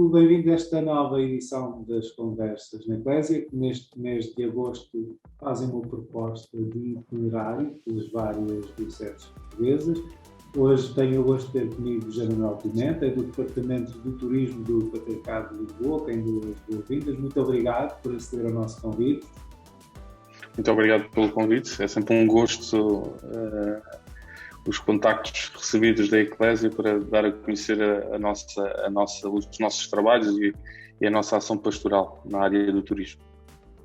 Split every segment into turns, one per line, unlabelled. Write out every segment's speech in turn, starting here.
muito bem-vindo a esta nova edição das Conversas na Eclésia, que neste mês de agosto fazem uma proposta de itinerário pelas várias dioceses portuguesas. Hoje tenho o gosto de ter comigo José Manuel Pimenta, é do Departamento do Turismo do Patriarcado de Lisboa, tem duas boas-vindas. Muito obrigado por aceder ao nosso convite.
Muito obrigado pelo convite, é sempre um gosto os contactos recebidos da Eclésia para dar a conhecer os nossos trabalhos e a nossa ação pastoral na área do turismo.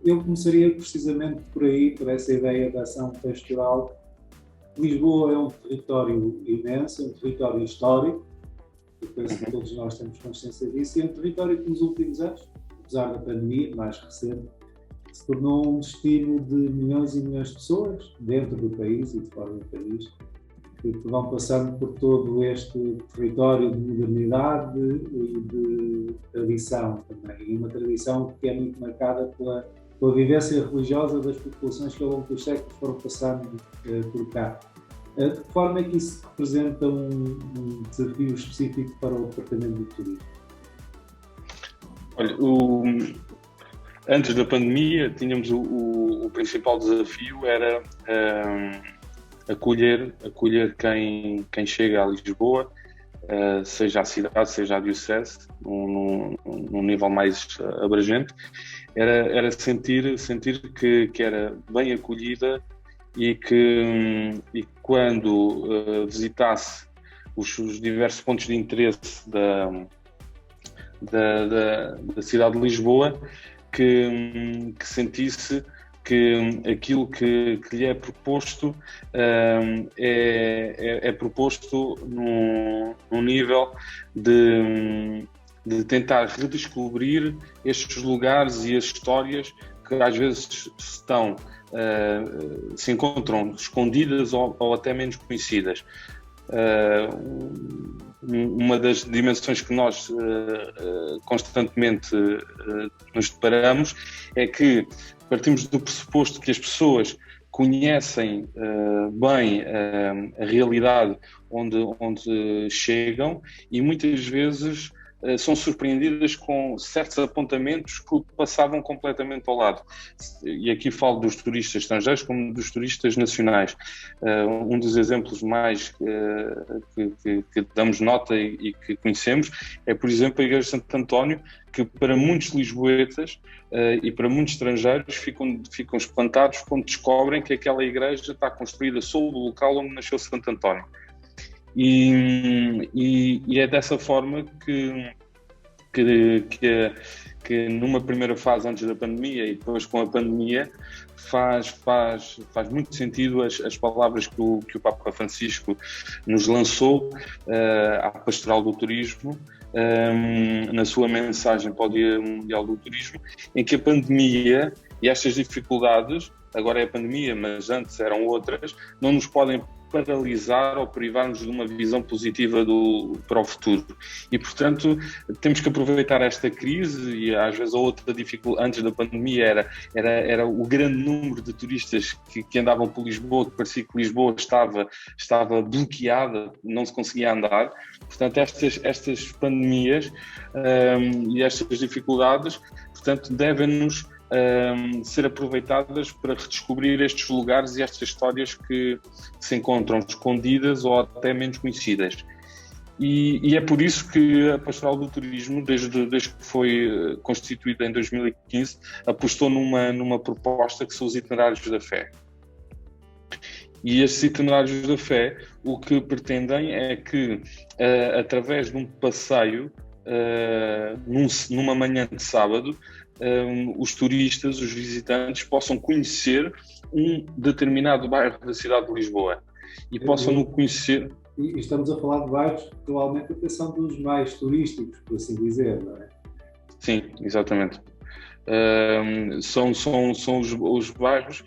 Eu começaria precisamente por aí, por essa ideia da ação pastoral. Lisboa é um território imenso, é um território histórico, eu penso que todos nós temos consciência disso, e é um território que nos últimos anos, apesar da pandemia mais recente, se tornou um destino de milhões e milhões de pessoas dentro do país e de fora do país, que vão passando por todo este território de modernidade e de tradição também. E uma tradição que é muito marcada pela vivência religiosa das populações que ao longo dos séculos foram passando por cá. De que forma é que isso representa um desafio específico para o Departamento do Turismo?
Olha, antes da pandemia, tínhamos o principal desafio era acolher quem chega a Lisboa, seja a cidade, seja a diocese, num nível mais abrangente, era sentir que era bem acolhida e que quando visitasse os diversos pontos de interesse da cidade de Lisboa, que sentisse que aquilo que lhe é proposto é proposto num nível de tentar redescobrir estes lugares e as histórias que às vezes se encontram escondidas ou até menos conhecidas. Uma das dimensões que nós constantemente nos deparamos é que partimos do pressuposto que as pessoas conhecem bem a realidade onde chegam e muitas vezes são surpreendidas com certos apontamentos que passavam completamente ao lado. E aqui falo dos turistas estrangeiros como dos turistas nacionais. Um dos exemplos mais que damos nota e que conhecemos é, por exemplo, a Igreja de Santo António, que para muitos lisboetas e para muitos estrangeiros ficam espantados quando descobrem que aquela igreja está construída sob o local onde nasceu Santo António. E é dessa forma que numa primeira fase antes da pandemia e depois com a pandemia faz muito sentido as palavras que o Papa Francisco nos lançou à Pastoral do Turismo, na sua mensagem para o Dia Mundial do Turismo, em que a pandemia e estas dificuldades, agora é a pandemia, mas antes eram outras, não nos podem paralisar ou privar-nos de uma visão positiva para o futuro. E, portanto, temos que aproveitar esta crise e, às vezes, a outra dificuldade antes da pandemia era o grande número de turistas que andavam por Lisboa, que parecia que Lisboa estava bloqueada, não se conseguia andar. Portanto, estas pandemias e estas dificuldades, portanto, devem-nos ser aproveitadas para redescobrir estes lugares e estas histórias que se encontram escondidas ou até menos conhecidas. E é por isso que a Pastoral do Turismo, desde que foi constituída em 2015, apostou numa proposta que são os itinerários da fé. E estes itinerários da fé, o que pretendem é que, através de um passeio, numa manhã de sábado, os turistas, os visitantes, possam conhecer um determinado bairro da cidade de Lisboa e possam conhecer.
E estamos a falar de bairros que provavelmente até são dos mais turísticos, por assim dizer, não é?
Sim, exatamente. São os bairros,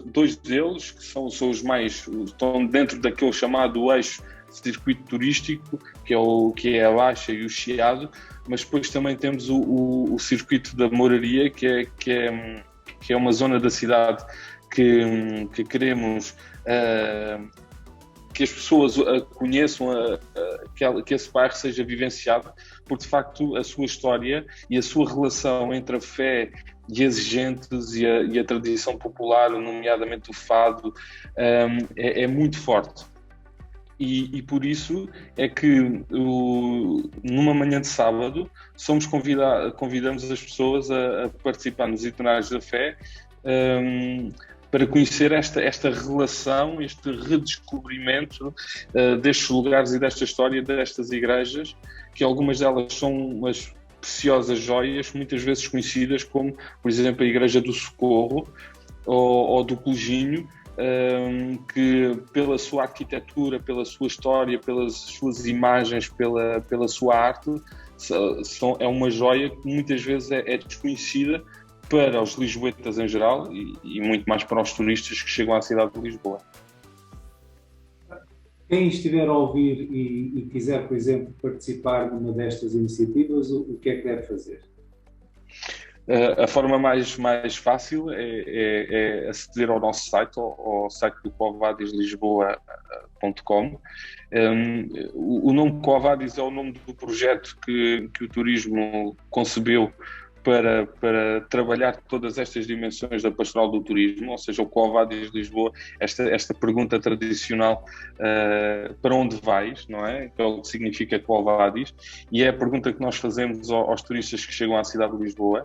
dois deles que são os mais, estão dentro daquele chamado eixo circuito turístico, que é a Baixa e o Chiado, mas depois também temos o circuito da Moraria, que é uma zona da cidade que queremos que as pessoas a conheçam, que esse bairro seja vivenciado, porque de facto a sua história e a sua relação entre a fé e as gentes e a tradição popular, nomeadamente o fado, é muito forte. E por isso é que numa manhã de sábado convidamos as pessoas a participar nos Itinerários da Fé, para conhecer esta relação, este redescobrimento destes lugares e desta história, destas igrejas, que algumas delas são umas preciosas joias, muitas vezes conhecidas como, por exemplo, a Igreja do Socorro ou do Cojinho, que pela sua arquitetura, pela sua história, pelas suas imagens, pela sua arte, é uma joia que muitas vezes é desconhecida para os lisboetas em geral e muito mais para os turistas que chegam à cidade de Lisboa.
Quem estiver a ouvir e quiser, por exemplo, participar numa destas iniciativas, o que é que deve fazer?
A forma mais fácil é aceder ao nosso site, ao site do quovadislisboa.com. O nome Quovadis é o nome do projeto que o turismo concebeu para trabalhar todas estas dimensões da pastoral do turismo, ou seja, o Quovadis Lisboa, esta pergunta tradicional, para onde vais, não é? Que é o que significa Quovadis, e é a pergunta que nós fazemos aos turistas que chegam à cidade de Lisboa,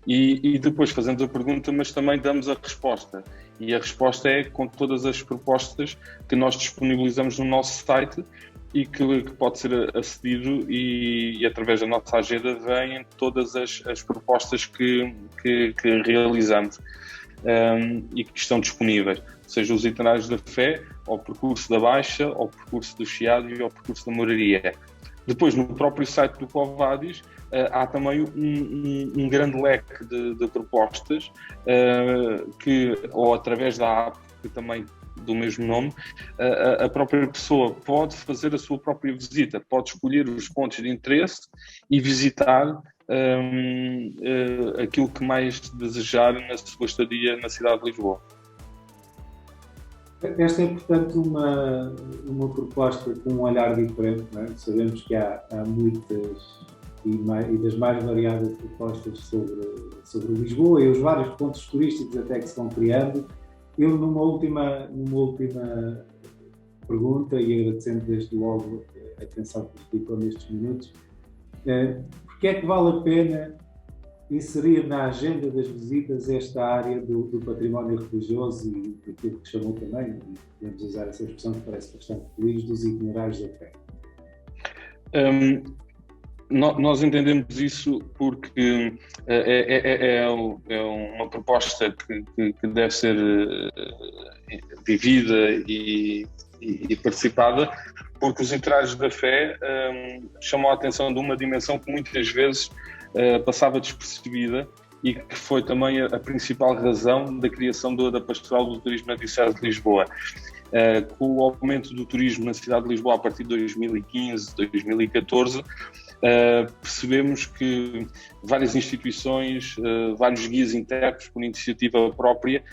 e depois fazemos a pergunta, mas também damos a resposta, e a resposta é com todas as propostas que nós disponibilizamos no nosso site, e que pode ser acedido e através da nossa agenda vêm todas as propostas que realizamos e que estão disponíveis, seja os Itinerários da Fé, ao percurso da Baixa, ao percurso do Chiado e ao percurso da Moraria. Depois, no próprio site do Quovadis, há também um grande leque de propostas ou através da app, que também do mesmo nome, a própria pessoa pode fazer a sua própria visita, pode escolher os pontos de interesse e visitar aquilo que mais desejar na sua estadia na cidade de Lisboa.
Esta é, portanto, uma proposta com um olhar diferente, não é? Sabemos que há muitas e das mais variadas propostas sobre Lisboa e os vários pontos turísticos até que se vão criando. Eu, numa última pergunta, e agradecendo desde logo a atenção que dedicou nestes minutos, porque é que vale a pena inserir na agenda das visitas esta área do património religioso e daquilo que chamou também, e podemos usar essa expressão que parece bastante feliz, dos itinerários da fé?
Nós entendemos isso porque é uma proposta que deve ser vivida e participada, porque os Itinerários da Fé chamam a atenção de uma dimensão que muitas vezes passava despercebida e que foi também a principal razão da criação da Pastoral do Turismo na Diocese de Lisboa. Com o aumento do turismo na cidade de Lisboa a partir de 2015, 2014, percebemos que várias instituições, vários guias internos por iniciativa própria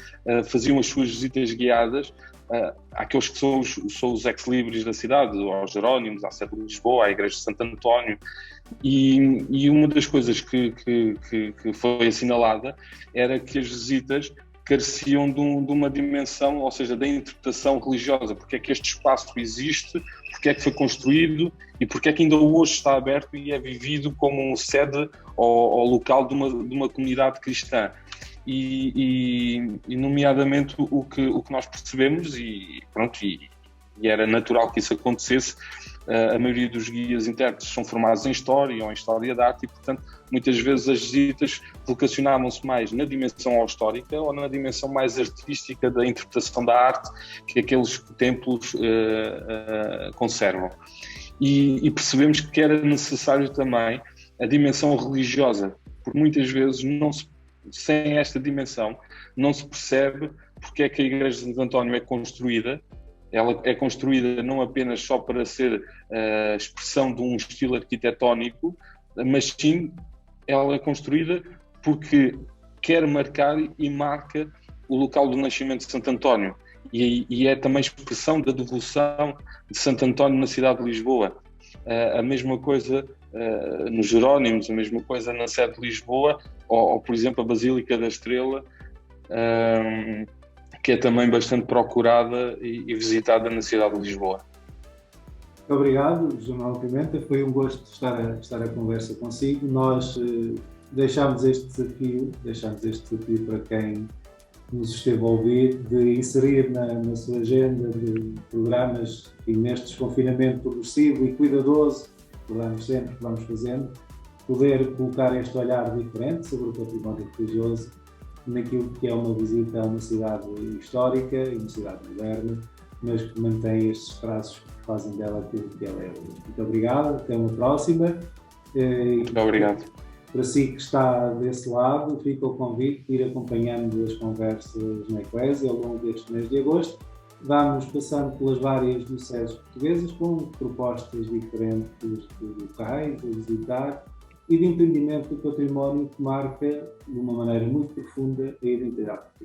faziam as suas visitas guiadas àqueles que são os ex-libris da cidade, aos Jerónimos, à sede de Lisboa, à Igreja de Santo António, e uma das coisas que foi assinalada era que as visitas careciam de uma dimensão, ou seja, da interpretação religiosa, porque é que este espaço existe, porque é que foi construído e porque é que ainda hoje está aberto e é vivido como sede ou local de uma comunidade cristã. E nomeadamente o que nós percebemos, e era natural que isso acontecesse, a maioria dos guias intérpretes são formados em História ou em História da Arte e, portanto, muitas vezes as visitas vocacionavam-se mais na dimensão histórica ou na dimensão mais artística da interpretação da arte que aqueles templos conservam. E percebemos que era necessário também a dimensão religiosa, porque muitas vezes sem esta dimensão não se percebe porque é que a Igreja de Santo António é construída. Ela é construída não apenas só para ser a expressão de um estilo arquitetónico, mas sim ela é construída porque quer marcar e marca o local do nascimento de Santo António. e é também expressão da devoção de Santo António na cidade de Lisboa. A mesma coisa nos Jerónimos, a mesma coisa na sede de Lisboa, ou por exemplo a Basílica da Estrela, que é também bastante procurada e visitada na cidade de Lisboa.
Muito obrigado, João Manuel Pimenta. Foi um gosto estar a conversa consigo. Nós deixámos este desafio para quem nos esteve a ouvir, de inserir na sua agenda de programas e neste desconfinamento progressivo e cuidadoso que vamos fazendo, poder colocar este olhar diferente sobre o património religioso naquilo que é uma visita a uma cidade histórica e uma cidade moderna, mas que mantém estes traços que fazem dela aquilo que ela é hoje. Muito obrigado, até uma próxima.
Muito obrigado.
Para si que está desse lado, fica o convite de ir acompanhando as conversas na Eclésia ao longo deste mês de agosto. Vamos passando pelas várias dioceses portuguesas com propostas diferentes de locais a visitar e de entendimento do património que marca, de uma maneira muito profunda, a identidade portuguesa.